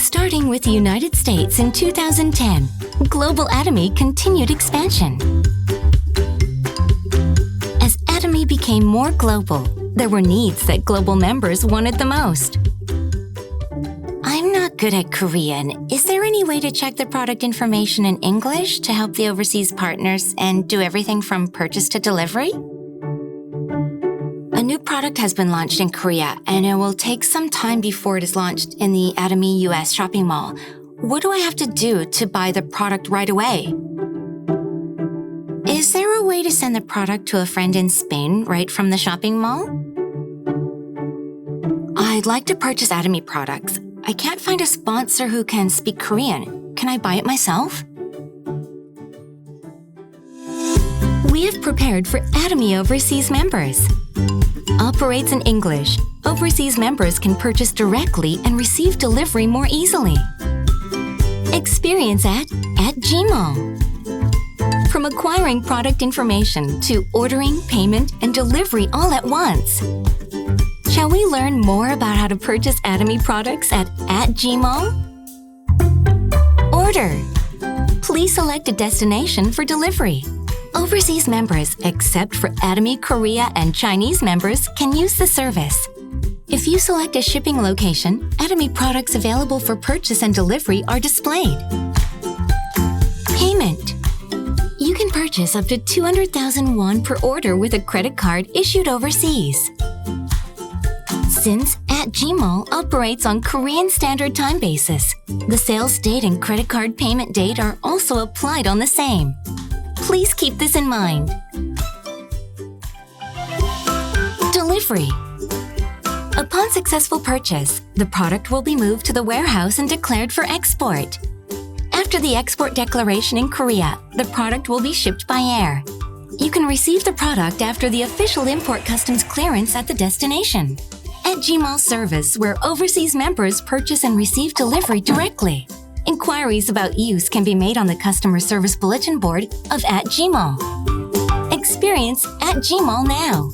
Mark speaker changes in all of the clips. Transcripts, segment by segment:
Speaker 1: Starting with the United States in 2010, global Atomy continued expansion. As Atomy became more global, there were needs that global members wanted the most. I'm not good at Korean. Is there any way to check the product information in English to help the overseas partners and do everything from purchase to delivery? A new product has been launched in Korea, and it will take some time before it is launched in the Atomy US shopping mall. What do I have to do to buy the product right away? Is there a way to send the product to a friend in Spain right from the shopping mall? I'd like to purchase Atomy products. I can't find a sponsor who can speak Korean. Can I buy it myself? We have prepared for Atomy overseas members. Operates in English. Overseas members can purchase directly and receive delivery more easily. Experience at Gmall. From acquiring product information to ordering, payment, and delivery all at once. Shall we learn more about how to purchase Atomy products at Gmall? Order. Please select a destination for delivery. Overseas members, except for Atomy Korea and Chinese members, can use the service. If you select a shipping location, Atomy products available for purchase and delivery are displayed. Payment. You can purchase up to 200,000 won per order with a credit card issued overseas. Since Gmall operates on Korean Standard Time basis, the sales date and credit card payment date are also applied on the same. Please keep this in mind. Delivery. Upon successful purchase, the product will be moved to the warehouse and declared for export. After the export declaration in Korea, the product will be shipped by air. You can receive the product after the official import customs clearance at the destination. At Gmall service, where overseas members purchase and receive delivery directly. Inquiries about use can be made on the customer service bulletin board of @Gmall. Experience @Gmall now.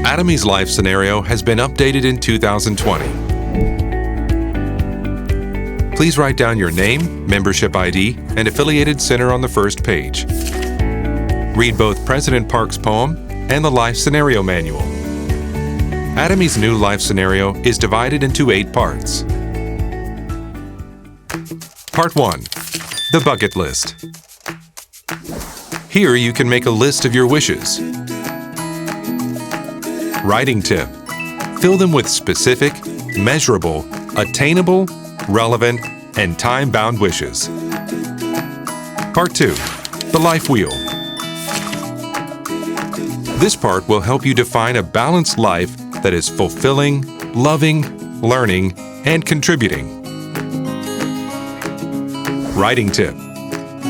Speaker 2: Atomy's life scenario has been updated in 2020. Please write down your name, membership ID, and affiliated center on the first page. Read both President Park's poem and the Life Scenario Manual. Atomy's new life scenario is divided into 8 parts. Part 1. The Bucket List. Here you can make a list of your wishes. Writing tip. Fill them with specific, measurable, attainable, relevant, and time-bound wishes. Part 2. The Life Wheel. This part will help you define a balanced life that is fulfilling, loving, learning, and contributing. Writing tip.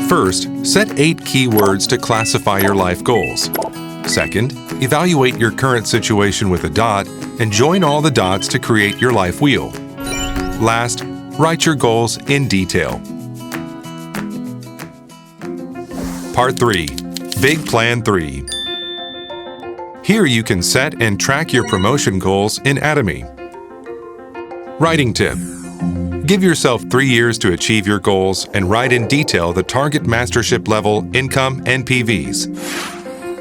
Speaker 2: First, set 8 keywords to classify your life goals. Second, evaluate your current situation with a dot and join all the dots to create your life wheel. Last, write your goals in detail. Part 3. Big Plan 3. Here you can set and track your promotion goals in Atomy. Writing tip. Give yourself 3 years to achieve your goals and write in detail the target mastership level, income, and PVs.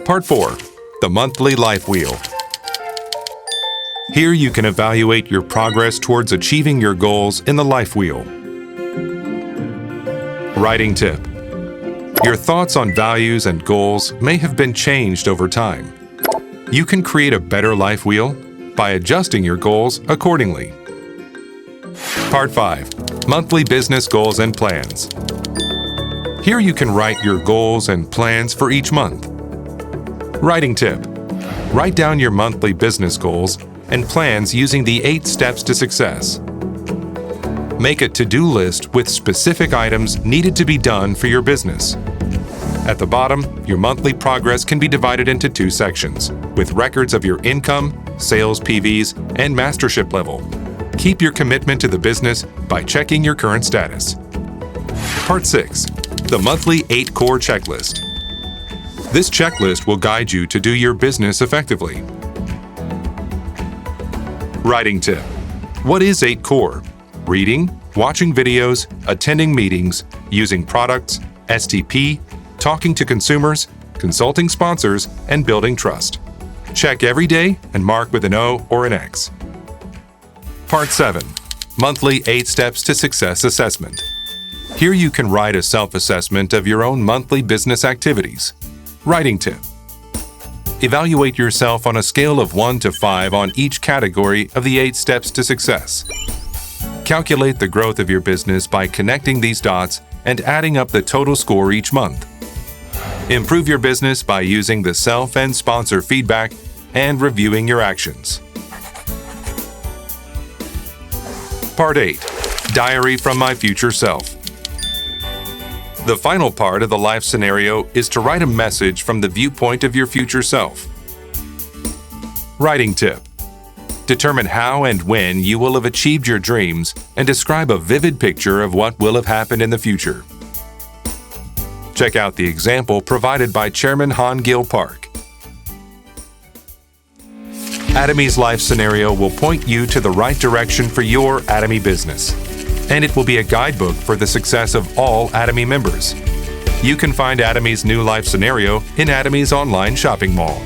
Speaker 2: Part 4. The Monthly Life Wheel. Here you can evaluate your progress towards achieving your goals in the Life Wheel. Writing tip. Your thoughts on values and goals may have been changed over time. You can create a better life wheel by adjusting your goals accordingly. Part 5. Monthly Business Goals and Plans. Here you can write your goals and plans for each month. Writing tip: write down your monthly business goals and plans using the 8 steps to success. Make a to-do list with specific items needed to be done for your business. At the bottom, your monthly progress can be divided into 2 sections, with records of your income, sales PVs, and mastership level. Keep your commitment to the business by checking your current status. Part 6. The monthly 8 core checklist. This checklist will guide you to do your business effectively. Writing tip: what is 8 core? Reading, watching videos, attending meetings, using products, STP, talking to consumers, consulting sponsors, and building trust. Check every day and mark with an O or an X. Part 7. Monthly 8 Steps to Success Assessment. Here you can write a self-assessment of your own monthly business activities. Writing tip: evaluate yourself on a scale of 1 to 5 on each category of the 8 steps to success. Calculate the growth of your business by connecting these dots and adding up the total score each month. Improve your business by using the self and sponsor feedback and reviewing your actions. Part 8. Diary from my future self. The final part of the life scenario is to write a message from the viewpoint of your future self. Writing tip: determine how and when you will have achieved your dreams and describe a vivid picture of what will have happened in the future. Check out the example provided by Chairman Han Gil Park. Atomy's life scenario will point you to the right direction for your Atomy business, and it will be a guidebook for the success of all Atomy members. You can find Atomy's new life scenario in Atomy's online shopping mall.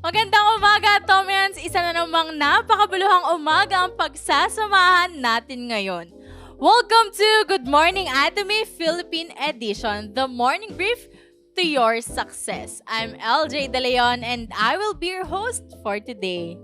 Speaker 3: Magandang umaga, Atomians! Isa na namang napakabuluhang umaga ang pagsasamahan natin ngayon. Welcome to Good Morning Atomy Philippine Edition, the morning brief to your success. I'm LJ De Leon and I will be your host for today.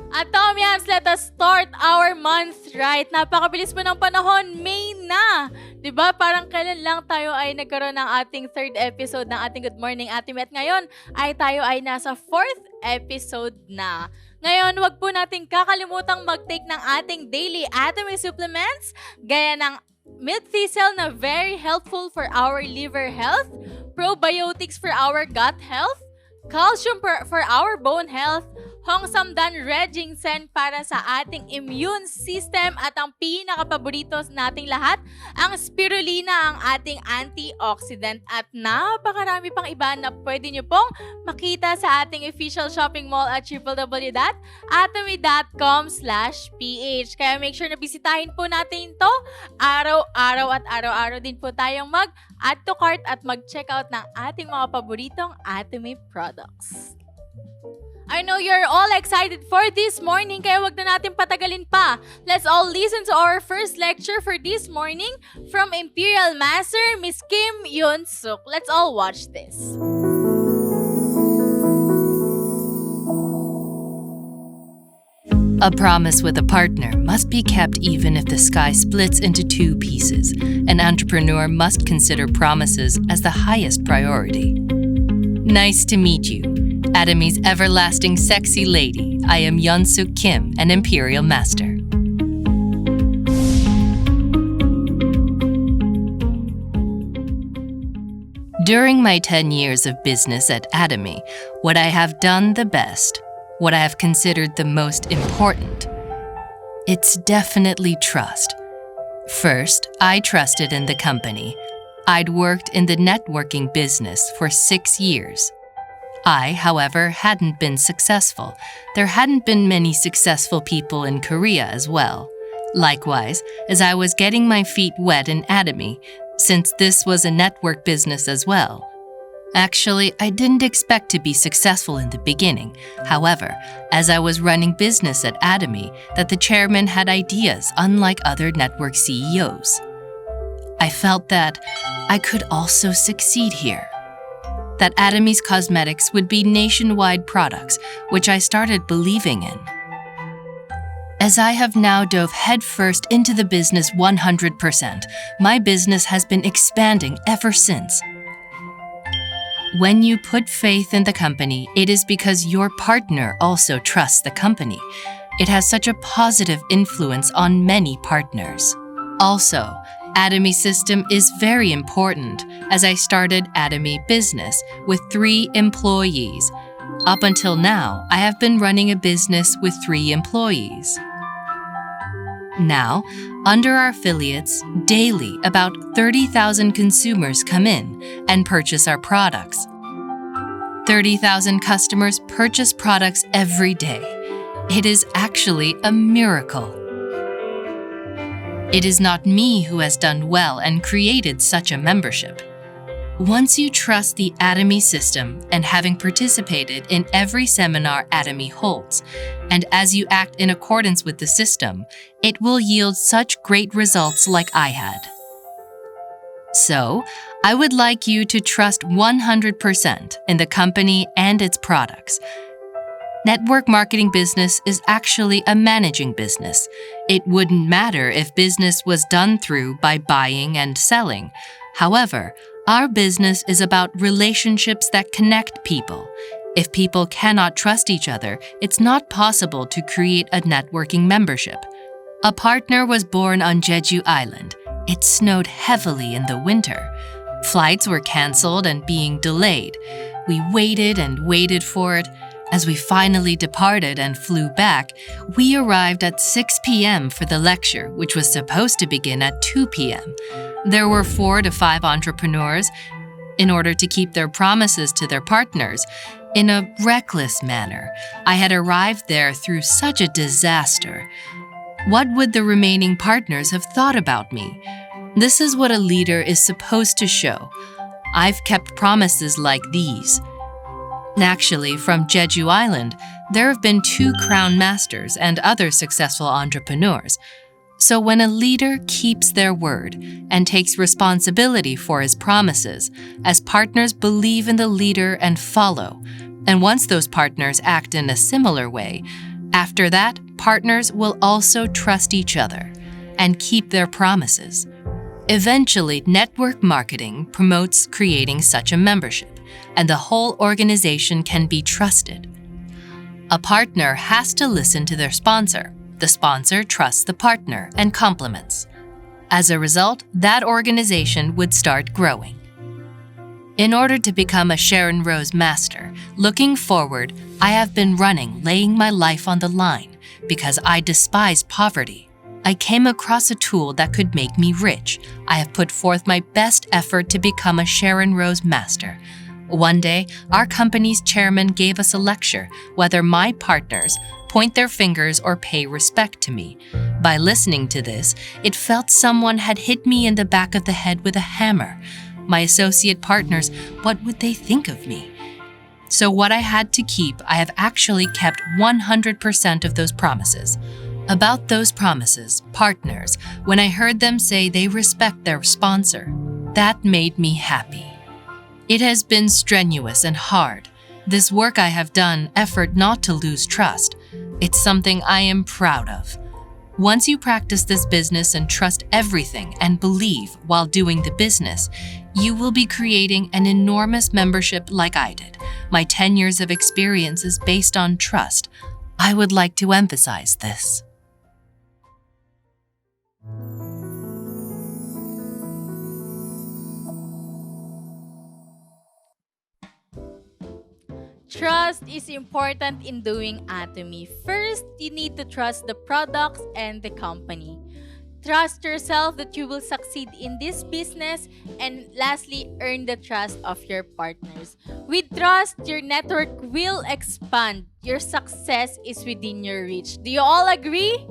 Speaker 3: Atomians, let us start our month right. Napakabilis mo ng panahon, May na! Diba? Parang kailan lang tayo ay nagkaroon ng ating third episode ng ating Good Morning Atomy at ngayon ay tayo ay nasa fourth episode na. Ngayon, wag po natin kakalimutang mag-take ng ating daily Atomy supplements gaya ng milk thistle na very helpful for our liver health, probiotics for our gut health, calcium for our bone health, Hongsamdan Red Ginseng para sa ating immune system at ang pinakapaborito nating lahat, ang spirulina, ang ating antioxidant at napakarami pang iba na pwede nyo pong makita sa ating official shopping mall at www.atomy.com/ph. Kaya make sure na bisitahin po natin ito araw-araw at araw-araw din po tayong mag-add to cart at mag-check out ng ating mga paboritong Atomy products. I know you're all excited for this morning, kaya wag na natin patagalin pa. Let's all listen to our first lecture for this morning from Imperial Master, Miss Kim Yoon-suk. Let's all watch this.
Speaker 4: A promise with a partner must be kept even if the sky splits into two pieces. An entrepreneur must consider promises as the highest priority. Nice to meet you. Atomy's everlasting sexy lady. I am Yoon-suk Kim, an Imperial Master. During my 10 years of business at Atomy, what I have done the best, what I have considered the most important, it's definitely trust. First, I trusted in the company. I'd worked in the networking business for 6 years. I, however, hadn't been successful. There hadn't been many successful people in Korea as well. Likewise, as I was getting my feet wet in Atomy, since this was a network business as well. Actually, I didn't expect to be successful in the beginning. However, as I was running business at Atomy, that the chairman had ideas unlike other network CEOs. I felt that I could also succeed here. That Atomy's cosmetics would be nationwide products, which I started believing in. As I have now dove headfirst into the business 100%, my business has been expanding ever since. When you put faith in the company, it is because your partner also trusts the company. It has such a positive influence on many partners. Also, Atomy system is very important as I started Atomy business with 3 employees. Up until now, I have been running a business with 3 employees. Now, under our affiliates, daily about 30,000 consumers come in and purchase our products. 30,000 customers purchase products every day. It is actually a miracle. It is not me who has done well and created such a membership. Once you trust the Atomy system and having participated in every seminar Atomy holds, and as you act in accordance with the system, it will yield such great results like I had. So, I would like you to trust 100% in the company and its products. Network marketing business is actually a managing business. It wouldn't matter if business was done through by buying and selling. However, our business is about relationships that connect people. If people cannot trust each other, it's not possible to create a networking membership. A partner was born on Jeju Island. It snowed heavily in the winter. Flights were canceled and being delayed. We waited and waited for it. As we finally departed and flew back, we arrived at 6 p.m. for the lecture, which was supposed to begin at 2 p.m. There were 4 to 5 entrepreneurs. In order to keep their promises to their partners, in a reckless manner, I had arrived there through such a disaster. What would the remaining partners have thought about me? This is what a leader is supposed to show. I've kept promises like these. Actually, from Jeju Island, there have been two crown masters and other successful entrepreneurs. So when a leader keeps their word and takes responsibility for his promises, as partners believe in the leader and follow, and once those partners act in a similar way, after that, partners will also trust each other and keep their promises. Eventually, network marketing promotes creating such a membership, and the whole organization can be trusted. A partner has to listen to their sponsor. The sponsor trusts the partner and compliments. As a result, that organization would start growing. In order to become a Sharon Rose Master, looking forward, I have been laying my life on the line because I despise poverty. I came across a tool that could make me rich. I have put forth my best effort to become a Sharon Rose Master. One day, our company's chairman gave us a lecture whether my partners point their fingers or pay respect to me. By listening to this, it felt someone had hit me in the back of the head with a hammer. My associate partners, what would they think of me? So what I had to keep, I have actually kept 100% of those promises. About those promises, partners, when I heard them say they respect their sponsor, that made me happy. It has been strenuous and hard. This work I have done, effort not to lose trust. It's something I am proud of. Once you practice this business and trust everything and believe while doing the business, you will be creating an enormous membership like I did. My 10 years of experience is based on trust. I would like to emphasize this.
Speaker 3: Trust is important in doing Atomy. First, you need to trust the products and the company. Trust yourself that you will succeed in this business, and lastly, earn the trust of your partners. With trust, your network will expand. Your success is within your reach. Do you all agree?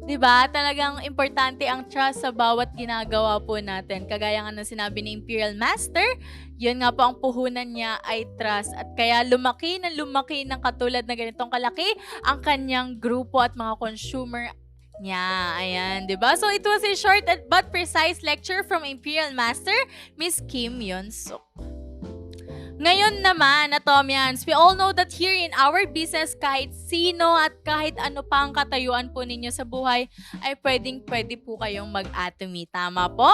Speaker 3: 'Di ba? Talagang importante ang trust sa bawat ginagawa po natin. Kagaya nga ng sinabi ni Imperial Master, yun nga po ang puhunan niya ay trust. At kaya lumaki ng katulad na ganitong kalaki ang kanyang grupo at mga consumer niya. Ayan, 'di ba? So it was a short but precise lecture from Imperial Master, Miss Kim Yeon-suk. Ngayon naman, Atomians, we all know that here in our business, kahit sino at kahit ano pa ang katayuan po ninyo sa buhay, ay pwede po kayong mag-atomy. Tama po?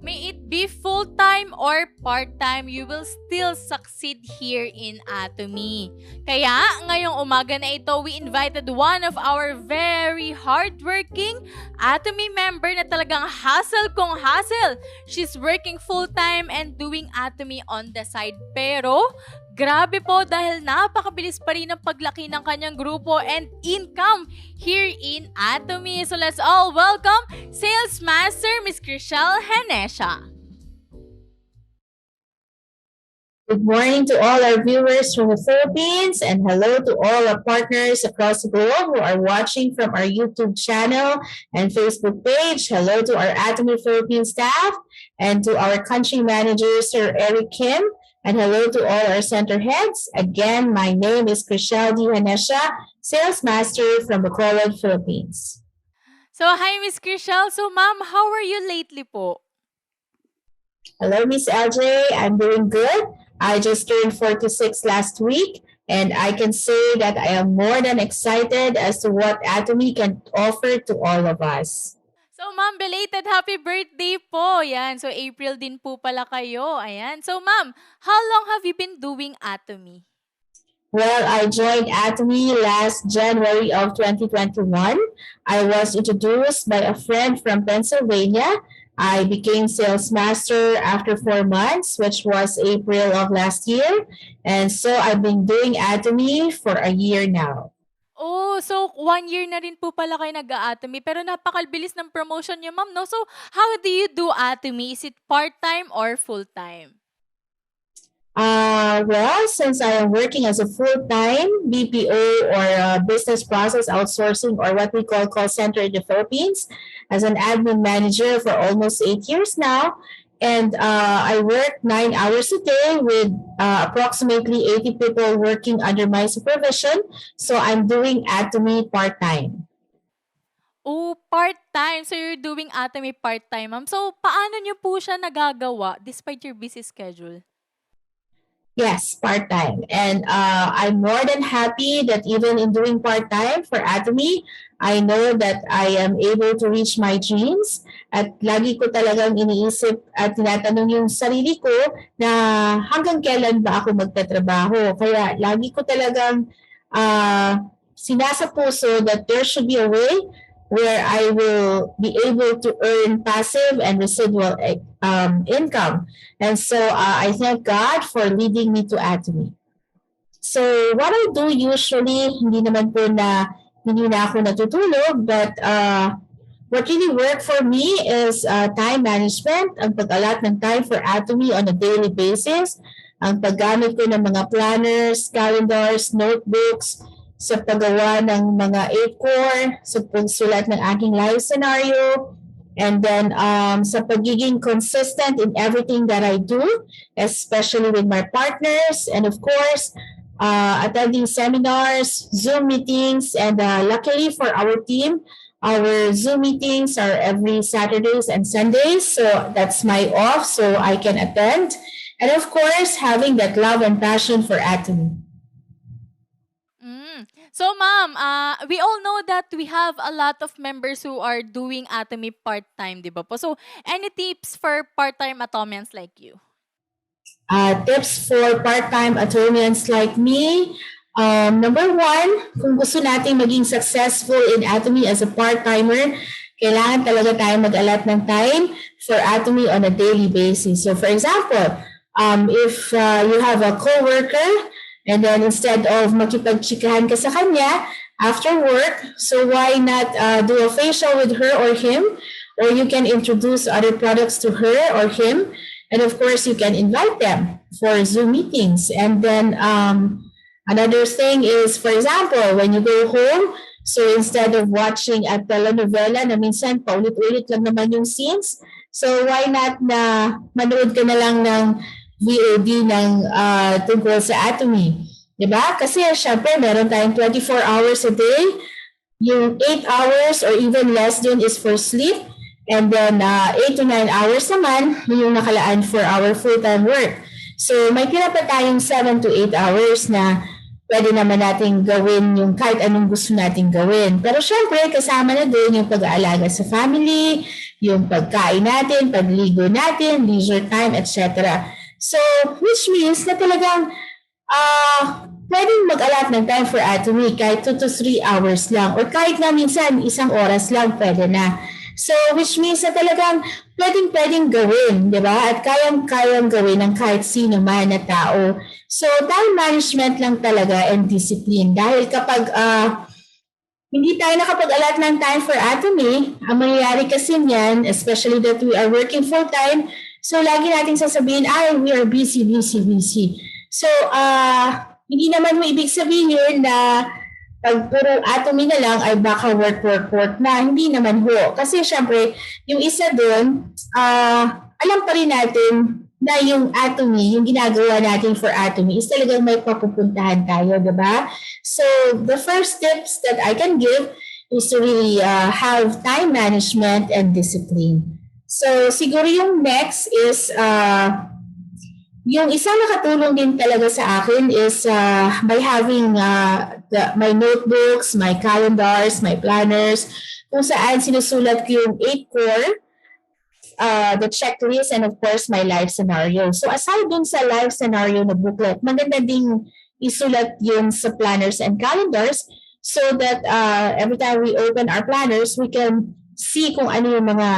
Speaker 3: May it be full-time or part-time, you will still succeed here in Atomy. Kaya, ngayong umaga na ito, we invited one of our very hardworking Atomy member na talagang hustle kung hustle. She's working full-time and doing Atomy on the side. Pero, grabe po dahil napakabilis pa rin ang paglaki ng kanyang grupo and income here in Atomy. So let's all welcome Sales Master Miss Chriselle Henesha.
Speaker 5: Good morning to all our viewers from the Philippines, and hello to all our partners across the globe who are watching from our YouTube channel and Facebook page. Hello to our Atomy Philippines staff and to our country manager, Sir Eric Kim. And hello to all our center heads. Again, my name is Chriselle D. Hanesha, Sales Master from Bacolod, Philippines.
Speaker 3: So, hi Miss Chriselle. So, ma'am, how are you lately po?
Speaker 5: Hello, Miss LJ. I'm doing good. I just turned 46 last week, and I can say that I am more than excited as to what Atomy can offer to all of us.
Speaker 3: So, ma'am, belated happy birthday po. Yan. So, April din po pala kayo. Ayan. So, ma'am, how long have you been doing Atomy?
Speaker 5: Well, I joined Atomy last January of 2021. I was introduced by a friend from Pennsylvania. I became sales master after 4 months, which was April of last year. And so I've been doing Atomy for a year now.
Speaker 3: Oh, so 1 year na rin po pala kayo nag-a-Atomy. Pero napakabilis ng promotion niyo, ma'am, no? So, how do you do Atomy? Is it part-time or full-time?
Speaker 5: Well, since I am working as a full-time BPO or business process outsourcing, or what we call center in the Philippines, as an admin manager for almost 8 years now, And I work 9 hours a day with approximately 80 people working under my supervision. So I'm doing Atomy part-time.
Speaker 3: Oh, part-time. So, you're doing Atomy part-time, ma'am. So, paano niyo po siya nagagawa despite your busy schedule?
Speaker 5: Yes, part-time. And I'm more than happy that even in doing part-time for Atomy, I know that I am able to reach my dreams. At lagi ko talagang iniisip at tinatanong yung sarili ko na hanggang kailan ba ako magtatrabaho. Kaya lagi ko talagang sinasa puso that there should be a way where I will be able to earn passive and residual income. And so I thank God for leading me to Atomy. So what I do usually, hindi naman po na hindi na ako natutulog, but what really worked for me is time management, ang pag-alat ng time for Atomy on a daily basis, ang paggamit ko ng mga planners, calendars, notebooks, sa paggawa ng mga 8-core, sa pagsulat ng aking life scenario, and then sa pagiging consistent in everything that I do, especially with my partners, and of course, attending seminars, Zoom meetings, and luckily for our team, our Zoom meetings are every Saturdays and Sundays, so that's my off, so I can attend. And of course, having that love and passion for Atomy.
Speaker 3: So, ma'am, we all know that we have a lot of members who are doing Atomy part-time, di ba po? So, any tips for part-time Atomians like you?
Speaker 5: Tips for part-time Atomians like me. Number one, kung gusto nating maging successful in Atomy as a part-timer, kailangan talaga tayo mag-alat ng time for Atomy on a daily basis. So for example, if you have a coworker, and then instead of makipagchikahan ka sa kanya after work, so why not do a facial with her or him? Or you can introduce other products to her or him. And of course, you can invite them for Zoom meetings. And then another thing is, for example, when you go home, so instead of watching a telenovela na minsan paulit-ulit lang naman yung scenes, so why not na manood ka na lang ng VOD ng tungkol sa Atomy. Diba? Kasi syempre, meron tayong 24 hours a day. Yung 8 hours or even less din is for sleep. And then 8 to 9 hours naman yung nakalaan for our full-time work. So may tira pa tayong 7 to 8 hours na pwede naman natin gawin yung kahit anong gusto natin gawin. Pero syempre, kasama na din yung pag-aalaga sa family, yung pagkain natin, pagligo natin, leisure time, etc. So, which means na talagang pwedeng mag-alat ng time for Atomy kahit 2 to 3 hours lang or kahit na minsan 1 oras lang pwede na. So, which means na talagang pwedeng gawin, di ba? At kayang gawin ng kahit sino man na tao. So, time management lang talaga and discipline. Dahil kapag hindi tayo nakapag-alat ng time for Atomy, ang mangyayari kasi niyan, especially that we are working full-time, so, lagi nating sasabihin, we are busy. So, hindi naman mo ibig sabihin na pag puro Atomy na lang ay baka work na. Hindi naman ho. Kasi, syempre, yung isa doon, alam pa rin natin na yung Atomy, yung ginagawa natin for Atomy is talagang may papupuntahan tayo, diba? So, the first tips that I can give is to really have time management and discipline. So, siguro yung next is, yung isang nakatulong din talaga sa akin is by having my notebooks, my calendars, my planners, kung saan sinusulat ko yung 8-core, the checklist, and of course, my life scenario. So, aside dun sa life scenario na booklet, maganda ding isulat yun sa planners and calendars so that every time we open our planners, we can see kung ano yung mga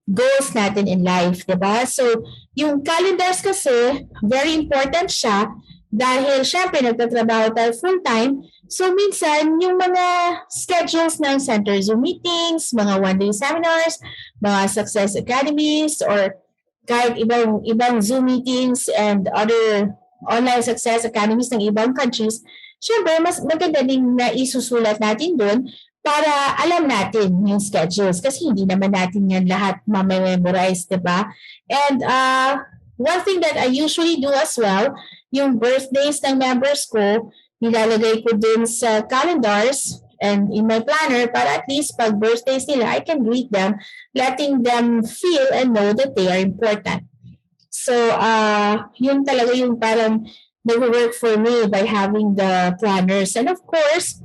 Speaker 5: goals natin in life, diba? So, yung calendars kasi, very important siya dahil syempre nagtatrabaho tayo full-time. So, minsan, yung mga schedules ng center Zoom meetings, mga one-day seminars, mga success academies, or kahit ibang Zoom meetings and other online success academies ng ibang countries, syempre, mas maganda din na isusulat natin doon para alam natin yung schedules kasi hindi naman natin yan lahat ma-memorize, di ba? And one thing that I usually do as well, yung birthdays ng members ko, nilalagay ko dun sa calendars and in my planner para at least pag birthdays nila, I can greet them, letting them feel and know that they are important. So, yun talaga yung parang nag-work for me by having the planners. And of course,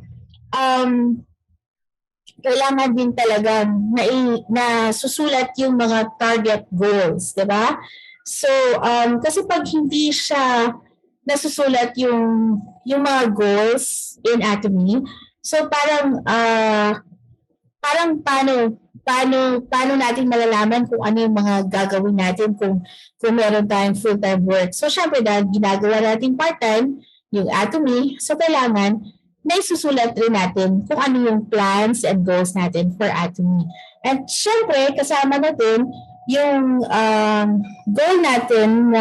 Speaker 5: kailangan din talaga na susulat yung mga target goals, di ba? So, kasi pag hindi siya nasusulat yung mga goals in Atomy, so parang paano natin malalaman kung ano yung mga gagawin natin kung meron tayong full-time work. So, syempre dahil ginagawa natin part-time, yung Atomy, so kailangan na isusulat rin natin kung ano yung plans and goals natin for Atomy. At syempre, kasama natin yung goal natin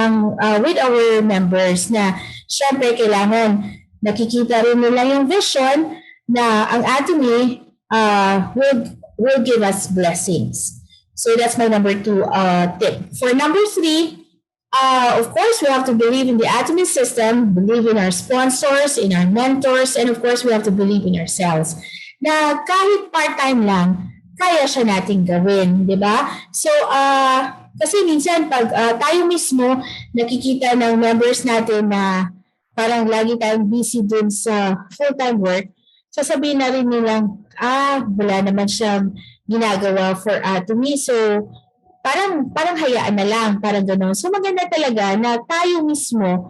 Speaker 5: with our members na syempre kailangan nakikita rin nila yung vision na ang Atomy will give us blessings. So that's my number 2 tip. For number 3, of course, we have to believe in the Atomy system, believe in our sponsors, in our mentors, and of course, we have to believe in ourselves. Na kahit part-time lang, kaya siya nating gawin, di ba? So, kasi minsan pag tayo mismo nakikita ng members natin na parang lagi tayong busy dun sa full-time work, sasabihin na rin nilang, wala naman siyang ginagawa for Atomy. So, parang hayaan na lang, parang gano'n. So maganda talaga na tayo mismo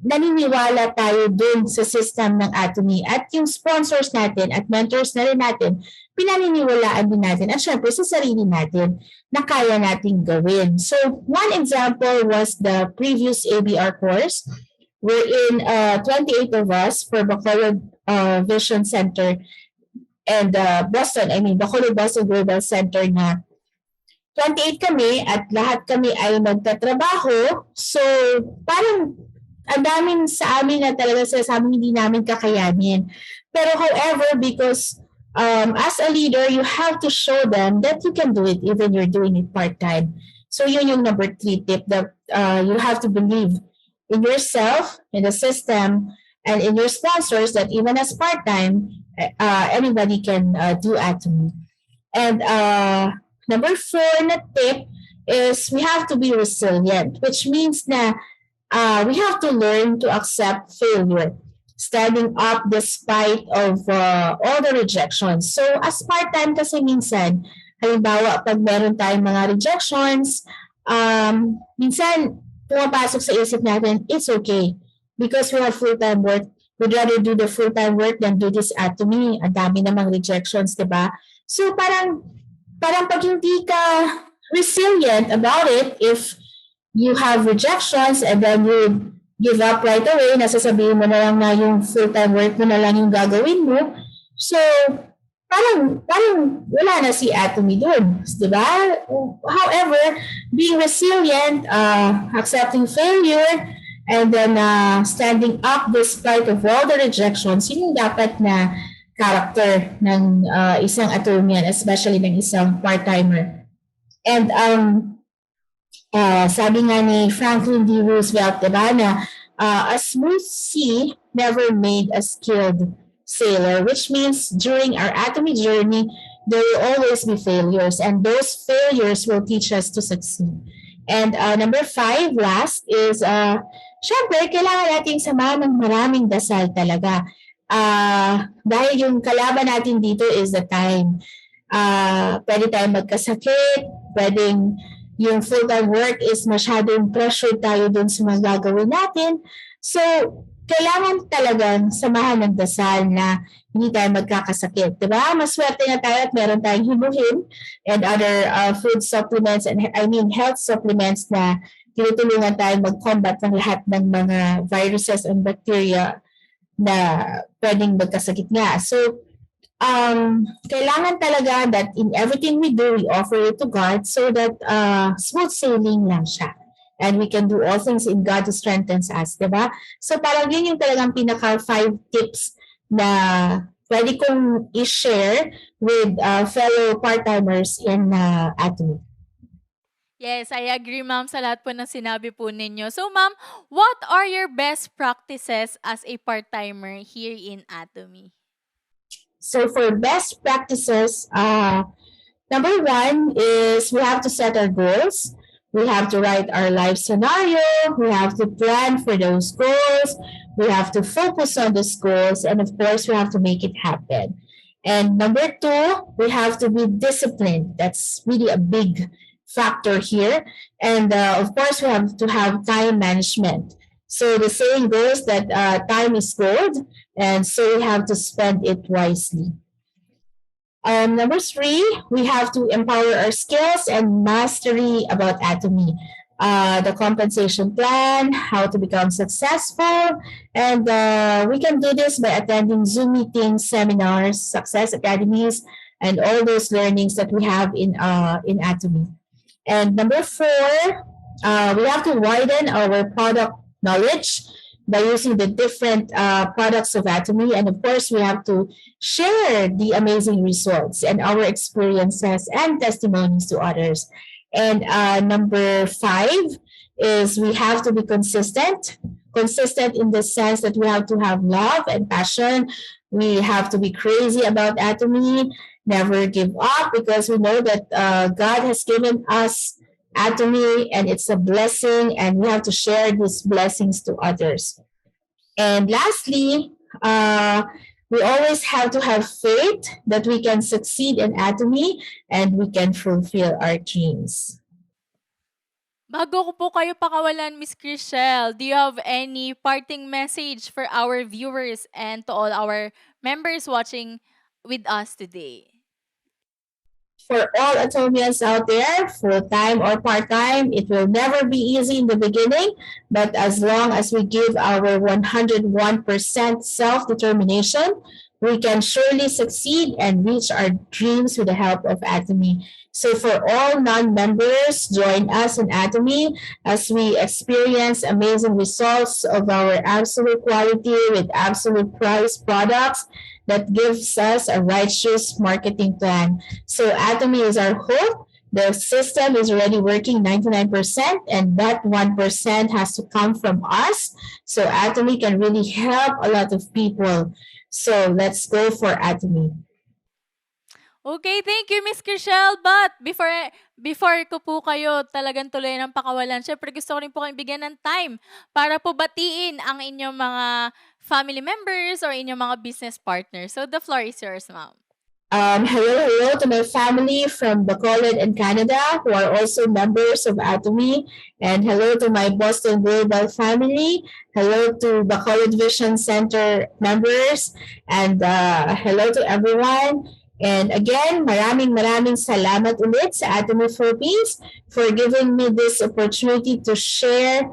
Speaker 5: naniniwala tayo dun sa system ng Atomy at yung sponsors natin at mentors na rin natin, pinaniniwalaan din natin at syempre sa sarili natin na kaya nating gawin. So one example was the previous ABR course wherein 28 of us for Bacolod Vision Center and Bacolod Boston Global Center na 28 kami at lahat kami ay magtatrabaho. So, parang ang daming sa amin na talaga sasabi hindi namin kakayanin. Pero however, because as a leader, you have to show them that you can do it even you're doing it part-time. So, yun yung number 3 tip that you have to believe in yourself, in the system, and in your sponsors that even as part-time, anybody can do Atomy. And number 4 na tip is we have to be resilient, which means na we have to learn to accept failure, standing up despite of all the rejections. So as part-time kasi minsan, halimbawa pag meron tayong mga rejections, minsan pumapasok sa isip natin, it's okay because we have full-time work. We'd rather do the full-time work than do this Atomy. Ang dami namang rejections, di ba? So parang pag hindi ka resilient about it, if you have rejections and then you give up right away, nasasabihin mo na lang na yung full-time work mo na lang yung gagawin mo, so parang wala na si Atomy dun, di ba? However, being resilient, accepting failure, and then standing up despite of all the rejections, yun yung dapat na character ng isang Atomian, especially ng isang part-timer. And sabi nga ni Franklin D. Roosevelt, diba, na a smooth sea never made a skilled sailor, which means during our Atomy journey, there will always be failures, and those failures will teach us to succeed. And number 5, last, is syempre, kailangan nating samahan ng maraming dasal talaga. Dahil yung kalaban natin dito is the time. Pwede tayong magkasakit, pwedeng yung full-time work is masyadong pressure tayo dun sa mga gagawin natin. So, kailangan talagang samahan ng dasal na hindi tayo magkakasakit. Diba? Maswerte na tayo at meron tayong himuhin and other food supplements and health supplements na tinutulungan tayo mag-combat ng lahat ng mga viruses and bacteria na pwedeng magkasakit nga. So, kailangan talaga that in everything we do, we offer it to God so that smooth sailing lang siya. And we can do all things in God who strengthens us, diba? So parang yun yung talagang pinaka 5 tips na pwede kong i-share with fellow part-timers in Atomy.
Speaker 3: Yes, I agree, ma'am, sa lahat po ng sinabi po ninyo. So, ma'am, what are your best practices as a part-timer here in Atomy?
Speaker 5: So for best practices, number one is we have to set our goals. We have to write our life scenario. We have to plan for those goals. We have to focus on those goals. And of course, we have to make it happen. And number two, we have to be disciplined. That's really a big factor here. And of course, we have to have time management. So the saying goes that time is gold, and so we have to spend it wisely. Number three, we have to empower our skills and mastery about Atomy. The compensation plan, how to become successful, and we can do this by attending Zoom meetings, seminars, success academies, and all those learnings that we have in Atomy. And number four, we have to widen our product knowledge by using the different products of Atomy. And of course, we have to share the amazing results and our experiences and testimonies to others. And number five is we have to be consistent. Consistent in the sense that we have to have love and passion. We have to be crazy about Atomy, never give up because we know that God has given us Atomy and it's a blessing and we have to share these blessings to others. And lastly, we always have to have faith that we can succeed in Atomy and we can fulfill our dreams.
Speaker 3: Bago ko po kayo pakawalan, Miss Chriselle, do you have any parting message for our viewers and to all our members watching with us today?
Speaker 5: For all Atomians out there, full-time or part-time, it will never be easy in the beginning, but as long as we give our 101% self-determination, we can surely succeed and reach our dreams with the help of Atomy. So for all non-members, join us in Atomy as we experience amazing results of our absolute quality with absolute price products that gives us a righteous marketing plan. So Atomy is our hope. The system is already working 99%, and that 1% has to come from us. So Atomy can really help a lot of people. So let's go for Atomy.
Speaker 3: Okay, thank you, Miss Chriselle. But before ko po kayo talagang tuloy ng pakawalan, syempre gusto ko rin po kayong bigyan ng time para po batiin ang inyong mga family members or inyong mga business partners. So the floor is yours, ma'am.
Speaker 5: Hello to my family from Bacolod and Canada who are also members of Atomy. And hello to my Boston Global family. Hello to Bacolod Vision Center members. And hello to everyone. And again, maraming salamat ulit sa Atomy Philippines for giving me this opportunity to share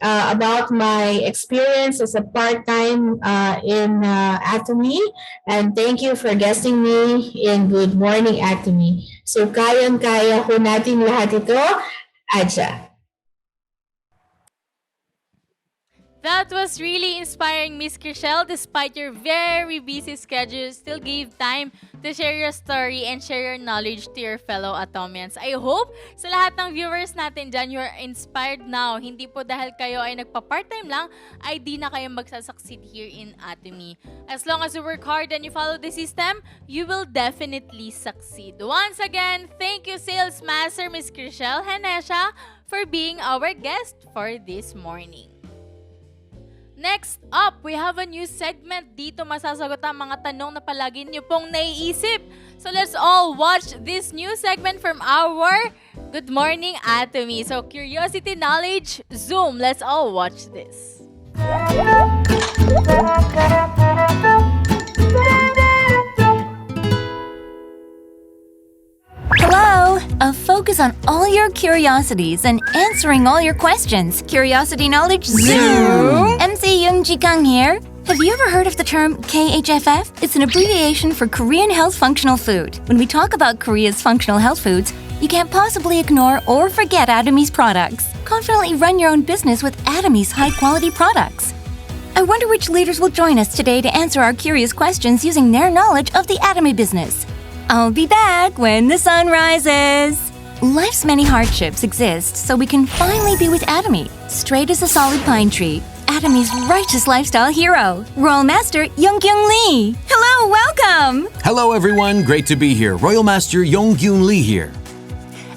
Speaker 5: about my experience as a part-time in Atomy. And thank you for guesting me in Good Morning Atomy. So kayang-kaya ko natin lahat ito. Aja.
Speaker 3: That was really inspiring, Miss Chriselle. Despite your very busy schedule, you still gave time to share your story and share your knowledge to your fellow Atomians. I hope sa lahat ng viewers natin dyan, you are inspired now. Hindi po dahil kayo ay nagpa-part-time lang, ay di na kayo magsasucceed here in Atomy. As long as you work hard and you follow the system, you will definitely succeed. Once again, thank you, Sales Master Miss Chriselle Hanesha, for being our guest for this morning. Next up, we have a new segment. Dito masasagot ang mga tanong na palagi niyo pong naiisip. So let's all watch this new segment from our Good Morning Atomy. So Curiosity Knowledge Zoom. Let's all watch this.
Speaker 1: Hello! A focus on all your curiosities and answering all your questions. Curiosity Knowledge Zoom! MC Young Jikang here. Have you ever heard of the term KHFF? It's an abbreviation for Korean Health Functional Food. When we talk about Korea's functional health foods, you can't possibly ignore or forget Atomy's products. Confidently run your own business with Atomy's high-quality products. I wonder which leaders will join us today to answer our curious questions using their knowledge of the Atomy business. I'll be back when the sun rises. Life's many hardships exist, so we can finally be with Atomy, straight as a solid pine tree. Atomy's righteous lifestyle hero, Royal Master Yongkyung Lee. Hello, welcome!
Speaker 6: Hello everyone, great to be here. Royal Master Yongkyung Lee here.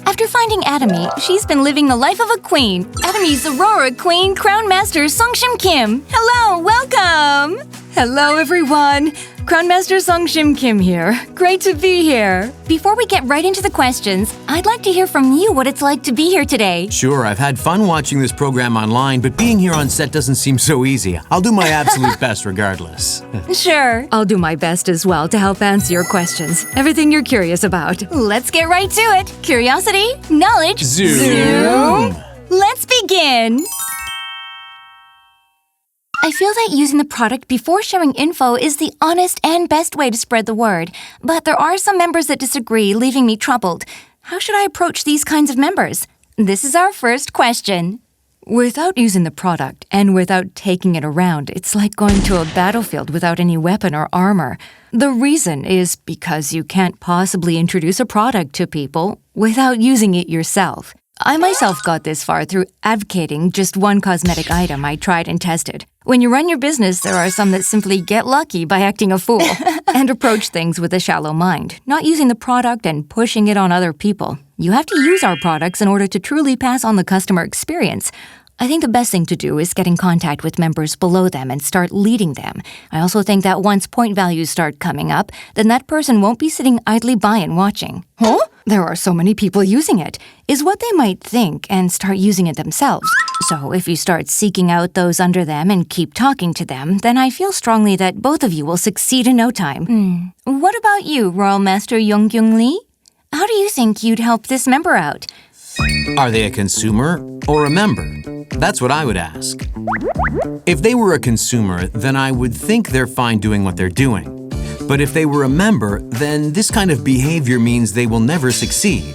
Speaker 1: After finding Atomy, she's been living the life of a queen. Atomy's Aurora Queen Crown Master Sungshim Kim. Hello, welcome! Hello, everyone. Crown Master Sungshim Kim here. Great to be here. Before we get right into the questions, I'd like to hear from you what it's like to be here today.
Speaker 6: Sure, I've had fun watching this program online, but being here on set doesn't seem so easy. I'll do my absolute best regardless.
Speaker 1: Sure. I'll do my best as well to help answer your questions. Everything you're curious about. Let's get right to it. Curiosity, knowledge,
Speaker 6: Zoom.
Speaker 1: Let's begin. I feel that using the product before sharing info is the honest and best way to spread the word. But there are some members that disagree, leaving me troubled. How should I approach these kinds of members? This is our first question. Without using the product and without taking it around, it's like going to a battlefield without any weapon or armor. The reason is because you can't possibly introduce a product to people without using it yourself. I myself got this far through advocating just one cosmetic item I tried and tested. When you run your business, there are some that simply get lucky by acting a fool and approach things with a shallow mind, not using the product and pushing it on other people. You have to use our products in order to truly pass on the customer experience. I think the best thing to do is get in contact with members below them and start leading them. I also think that once point values start coming up, then that person won't be sitting idly by and watching. Huh? There are so many people using it, is what they might think and start using it themselves. So if you start seeking out those under them and keep talking to them, then I feel strongly that both of you will succeed in no time. What about you, Royal Master Yongkyung Lee? How do you think you'd help this member out?
Speaker 6: Are they a consumer or a member? That's what I would ask. If they were a consumer, then I would think they're fine doing what they're doing. But if they were a member, then this kind of behavior means they will never succeed.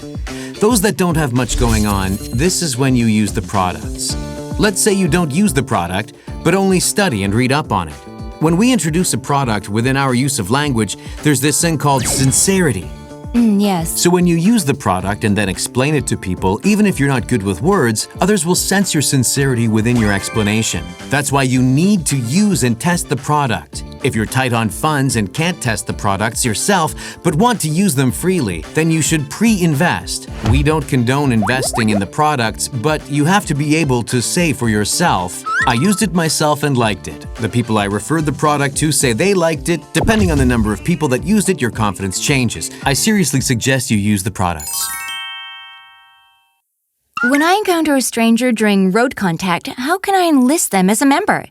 Speaker 6: Those that don't have much going on, this is when you use the products. Let's say you don't use the product, but only study and read up on it. When we introduce a product within our use of language, there's this thing called sincerity.
Speaker 1: Yes.
Speaker 6: So when you use the product and then explain it to people, even if you're not good with words, others will sense your sincerity within your explanation. That's why you need to use and test the product. If you're tight on funds and can't test the products yourself, but want to use them freely, then you should pre-invest. We don't condone investing in the products, but you have to be able to say for yourself, I used it myself and liked it. The people I referred the product to say they liked it. Depending on the number of people that used it, your confidence changes. I seriously suggest you use the products.
Speaker 1: When I encounter a stranger during road contact, how can I enlist them as a member?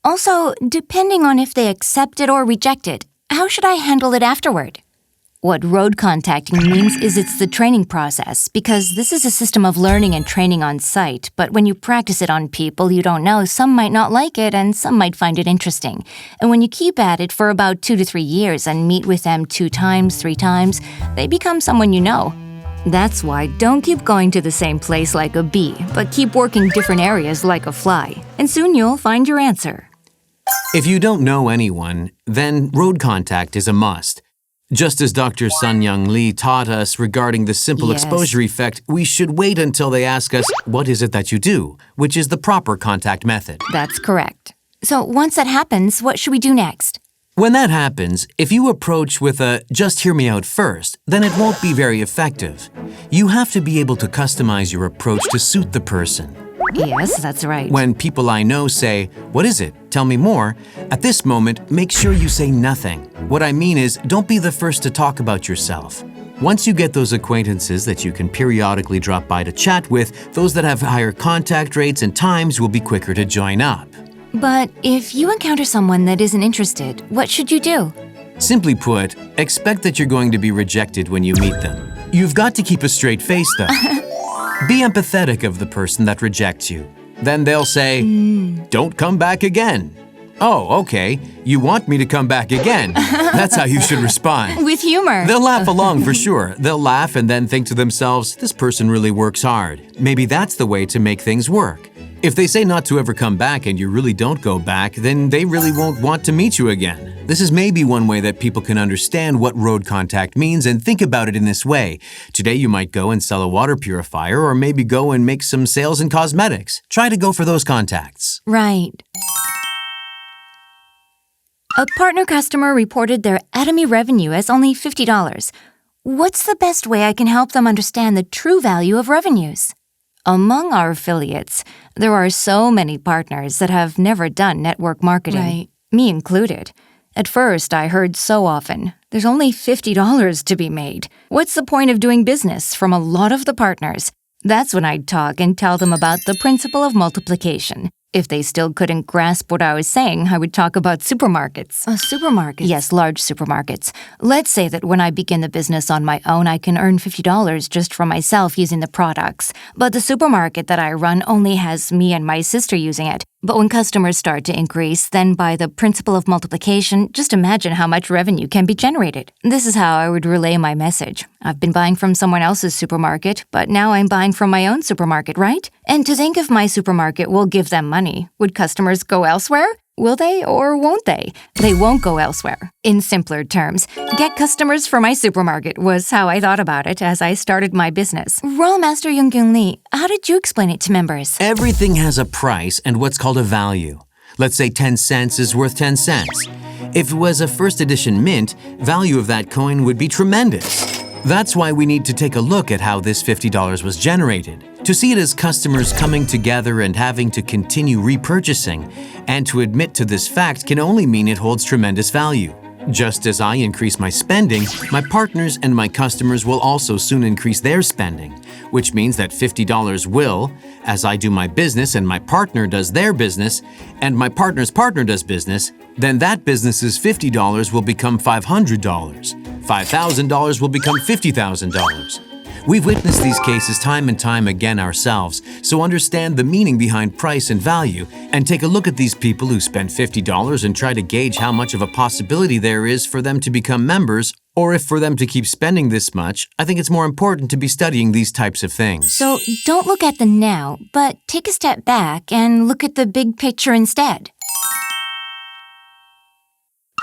Speaker 1: Also, depending on if they accept it or reject it, how should I handle it afterward? What road contacting means is it's the training process, because this is a system of learning and training on site, but when you practice it on people you don't know, some might not like it and some might find it interesting. And when you keep at it for about 2 to 3 years and meet with them 2 times, 3 times, they become someone you know. That's why don't keep going to the same place like a bee, but keep working different areas like a fly, and soon you'll find your answer.
Speaker 6: If you don't know anyone, then road contact is a must. Just as Dr. Sun Young Lee taught us regarding the simple
Speaker 1: Yes.
Speaker 6: exposure effect, we should wait until they ask us, what is it that you do? Which is the proper contact method.
Speaker 1: That's correct. So once that happens, what should we do next?
Speaker 6: When that happens, if you approach with a just hear me out first, then it won't be very effective. You have to be able to customize your approach to suit the person.
Speaker 1: Yes, that's right.
Speaker 6: When people I know say, what is it? Tell me more. At this moment, make sure you say nothing. What I mean is, don't be the first to talk about yourself. Once you get those acquaintances that you can periodically drop by to chat with, those that have higher contact rates and times will be quicker to join up.
Speaker 1: But if you encounter someone that isn't interested, what should you do?
Speaker 6: Simply put, expect that you're going to be rejected when you meet them. You've got to keep a straight face, though. Be empathetic of the person that rejects you. Then they'll say, don't come back again. Oh, okay. You want me to come back again. That's how you should respond.
Speaker 1: With humor.
Speaker 6: They'll laugh along for sure. They'll laugh and then think to themselves, this person really works hard. Maybe that's the way to make things work. If they say not to ever come back and you really don't go back, then they really won't want to meet you again. This is maybe one way that people can understand what road contact means and think about it in this way. Today you might go and sell a water purifier or maybe go and make some sales in cosmetics. Try to go for those contacts.
Speaker 1: Right. A partner customer reported their Atomy revenue as only $50. What's the best way I can help them understand the true value of revenues? Among our affiliates, there are so many partners that have never done network marketing,
Speaker 4: Right.
Speaker 1: me included. At first, I heard so often, there's only $50 to be made. What's the point of doing business from a lot of the partners? That's when I'd talk and tell them about the principle of multiplication. If they still couldn't grasp what I was saying, I would talk about supermarkets.
Speaker 4: Supermarkets?
Speaker 1: Yes, large supermarkets. Let's say that when I begin the business on my own, I can earn $50 just for myself using the products. But the supermarket that I run only has me and my sister using it. But when customers start to increase, then by the principle of multiplication, just imagine how much revenue can be generated. This is how I would relay my message. I've been buying from someone else's supermarket, but now I'm buying from my own supermarket, right? And to think if my supermarket will give them money, would customers go elsewhere? Will they or won't they? They won't go elsewhere. In simpler terms, get customers for my supermarket was how I thought about it as I started my business. Royal Master Yung Kyung Lee, how did you explain it to members?
Speaker 6: Everything has a price and what's called a value. Let's say 10 cents is worth 10 cents. If it was a first edition mint, value of that coin would be tremendous. That's why we need to take a look at how this $50 was generated. To see it as customers coming together and having to continue repurchasing, and to admit to this fact can only mean it holds tremendous value. Just as I increase my spending, my partners and my customers will also soon increase their spending, which means that $50 will, as I do my business and my partner does their business, and my partner's partner does business, then that business's $50 will become $500. $5,000 will become $50,000. We've witnessed these cases time and time again ourselves, so understand the meaning behind price and value, and take a look at these people who spend $50 and try to gauge how much of a possibility there is for them to become members, or if for them to keep spending this much. I think it's more important to be studying these types of things.
Speaker 1: So don't look at the now, but take a step back and look at the big picture instead.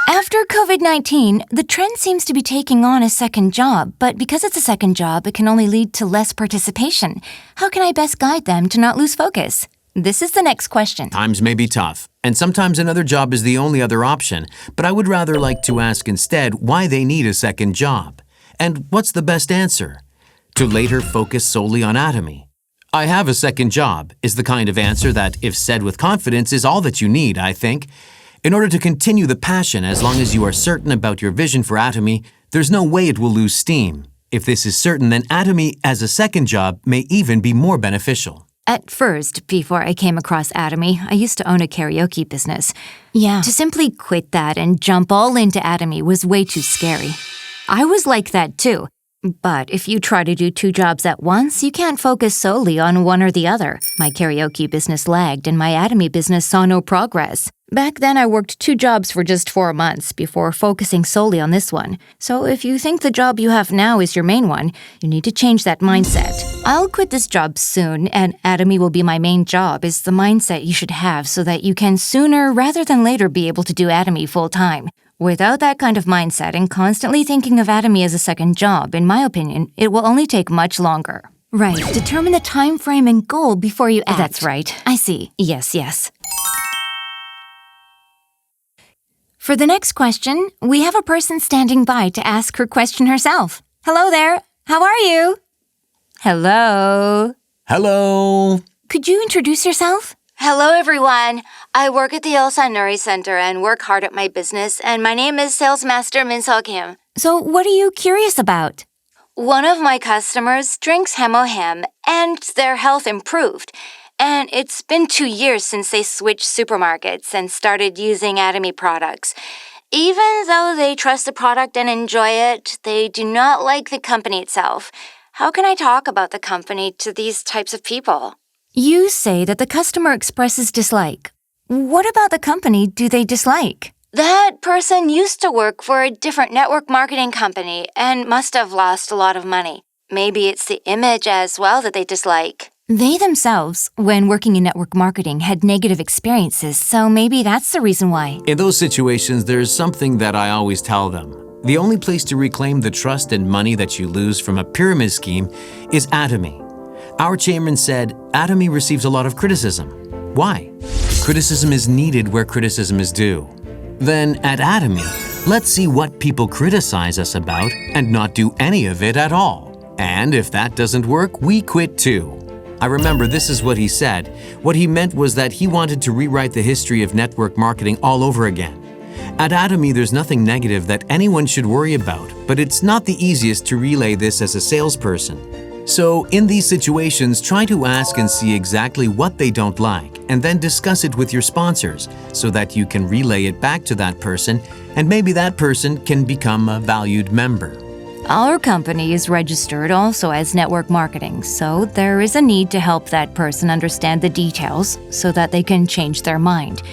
Speaker 1: After COVID-19, the trend seems to be taking on a second job, but because it's a second job, it can only lead to less participation. How can I best guide them to not lose focus? This is the next question.
Speaker 6: Times may be tough, and sometimes another job is the only other option, but I would rather like to ask instead why they need a second job. And what's the best answer? To later focus solely on Atomy. I have a second job is the kind of answer that, if said with confidence, is all that you need, I think. In order to continue the passion, as long as you are certain about your vision for Atomy, there's no way it will lose steam. If this is certain, then Atomy as a second job may even be more beneficial.
Speaker 1: At first, before I came across Atomy, I used to own a karaoke business.
Speaker 4: Yeah.
Speaker 1: To simply quit that and jump all into Atomy was way too scary. I was like that too. But if you try to do two jobs at once, you can't focus solely on one or the other. My karaoke business lagged and my Atomy business saw no progress. Back then, I worked two jobs for just 4 months before focusing solely on this one. So if you think the job you have now is your main one, you need to change that mindset. I'll quit this job soon, and Atomy will be my main job is the mindset you should have so that you can sooner rather than later be able to do Atomy full-time. Without that kind of mindset and constantly thinking of Atomy as a second job, in my opinion, it will only take much longer. Right. Determine the time frame and goal before you act.
Speaker 4: That's right.
Speaker 1: I see. Yes. For the next question, we have a person standing by to ask her question herself. Hello there. How are you? Hello.
Speaker 6: Hello.
Speaker 1: Could you introduce yourself?
Speaker 7: Hello, everyone. I work at the Ilsan Nuri Center and work hard at my business, and my name is Sales Master Min Seok Kim.
Speaker 1: So what are you curious about?
Speaker 7: One of my customers drinks Hemohem, and their health improved. And it's been 2 years since they switched supermarkets and started using Atomy products. Even though they trust the product and enjoy it, they do not like the company itself. How can I talk about the company to these types of people?
Speaker 1: You say that the customer expresses dislike. What about the company do they dislike?
Speaker 7: That person used to work for a different network marketing company and must have lost a lot of money. Maybe it's the image as well that they dislike.
Speaker 1: They themselves, when working in network marketing, had negative experiences, so maybe that's the reason why.
Speaker 6: In those situations, there's something that I always tell them. The only place to reclaim the trust and money that you lose from a pyramid scheme is Atomy. Our chairman said Atomy receives a lot of criticism. Why? Criticism is needed where criticism is due. Then at Atomy, let's see what people criticize us about and not do any of it at all. And if that doesn't work, we quit too. I remember this is what he said. What he meant was that he wanted to rewrite the history of network marketing all over again. At Atomy, there's nothing negative that anyone should worry about, but it's not the easiest to relay this as a salesperson. So in these situations, try to ask and see exactly what they don't like, and then discuss it with your sponsors so that you can relay it back to that person, and maybe that person can become a valued member.
Speaker 1: Our company is registered also as network marketing, so there is a need to help that person understand the details so that they can change their mind.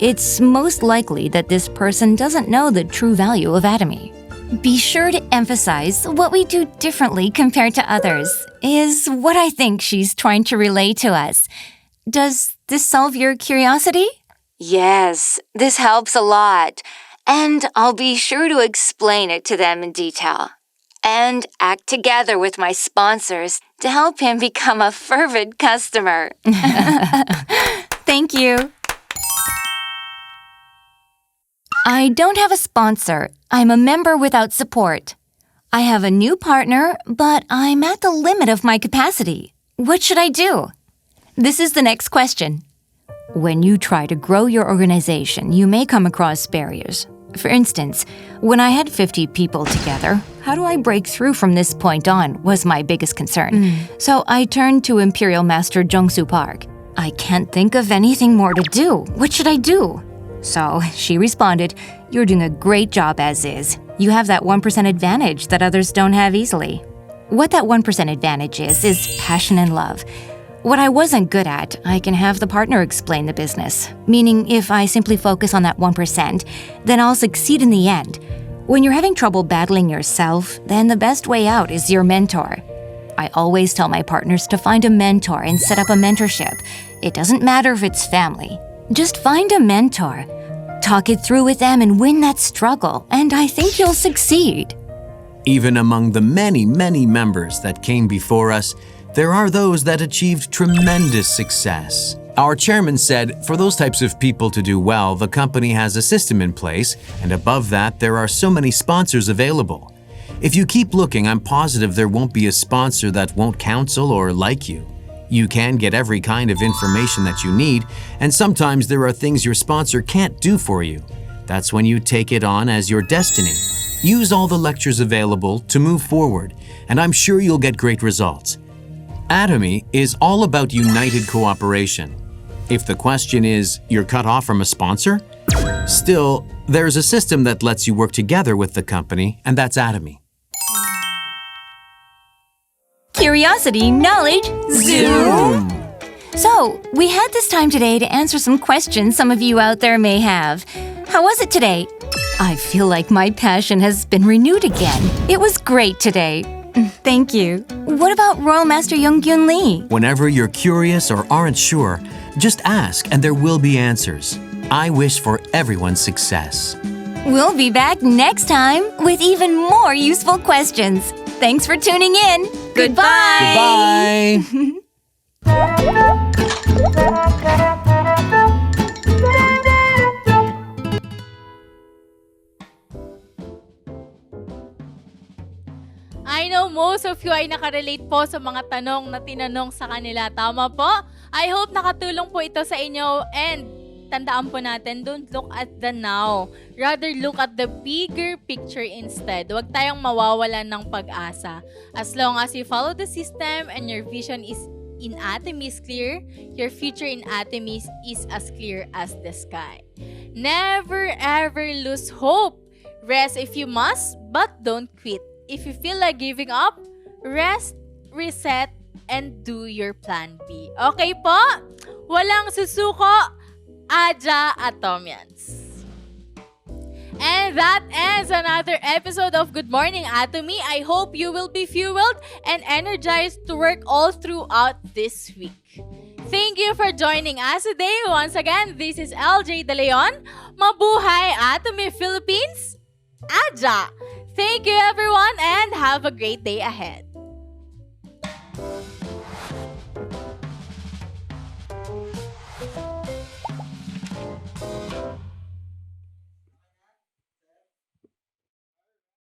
Speaker 1: It's most likely that this person doesn't know the true value of Atomy. Be sure to emphasize what we do differently compared to others, is what I think she's trying to relay to us. Does this solve your curiosity?
Speaker 7: Yes, this helps a lot. And I'll be sure to explain it to them in detail. And act together with my sponsors to help him become a fervent customer.
Speaker 1: Thank you. I don't have a sponsor. I'm a member without support. I have a new partner, but I'm at the limit of my capacity. What should I do? This is the next question. When you try to grow your organization, you may come across barriers. For instance, when I had 50 people together, how do I break through from this point on was my biggest concern. So I turned to Imperial Master Jungsu Park. I can't think of anything more to do. What should I do? So she responded, "You're doing a great job as is. You have that 1% advantage that others don't have easily." What that 1% advantage is passion and love. What I wasn't good at, I can have the partner explain the business. Meaning, if I simply focus on that 1%, then I'll succeed in the end. When you're having trouble battling yourself, then the best way out is your mentor. I always tell my partners to find a mentor and set up a mentorship. It doesn't matter if it's family. Just find a mentor. Talk it through with them and win that struggle, and I think you'll succeed.
Speaker 6: Even among the many, many members that came before us, there are those that achieved tremendous success. Our chairman said, for those types of people to do well, the company has a system in place, and above that, there are so many sponsors available. If you keep looking, I'm positive there won't be a sponsor that won't counsel or like you. You can get every kind of information that you need, and sometimes there are things your sponsor can't do for you. That's when you take it on as your destiny. Use all the lectures available to move forward, and I'm sure you'll get great results. Atomy is all about united cooperation. If the question is, you're cut off from a sponsor? Still, there's a system that lets you work together with the company, and that's Atomy.
Speaker 1: Curiosity, knowledge, zoom! So, we had this time today to answer some questions some of you out there may have. How was it today? I feel like my passion has been renewed again. It was great today. Thank you. What about Royal Master Young-Gyun Lee?
Speaker 6: Whenever you're curious or aren't sure, just ask and there will be answers. I wish for everyone's success.
Speaker 1: We'll be back next time with even more useful questions. Thanks for tuning in. Goodbye.
Speaker 6: Goodbye.
Speaker 3: I know most of you ay nakarelate po sa mga tanong na tinanong sa kanila. Tama po? I hope nakatulong po ito sa inyo, and tandaan po natin, don't look at the now. Rather look at the bigger picture instead. Huwag tayong mawawalan ng pag-asa. As long as you follow the system and your vision is in Atomy is clear, your future in Atomy is as clear as the sky. Never ever lose hope. Rest if you must, but don't quit. If you feel like giving up, rest, reset, and do your plan B. Okay po? Walang susuko, Aja Atomians. And that ends another episode of Good Morning Atomy. I hope you will be fueled and energized to work all throughout this week. Thank you for joining us today. Once again, this is LJ De Leon. Mabuhay Atomy Philippines! Aja! Thank you everyone and have a great day ahead.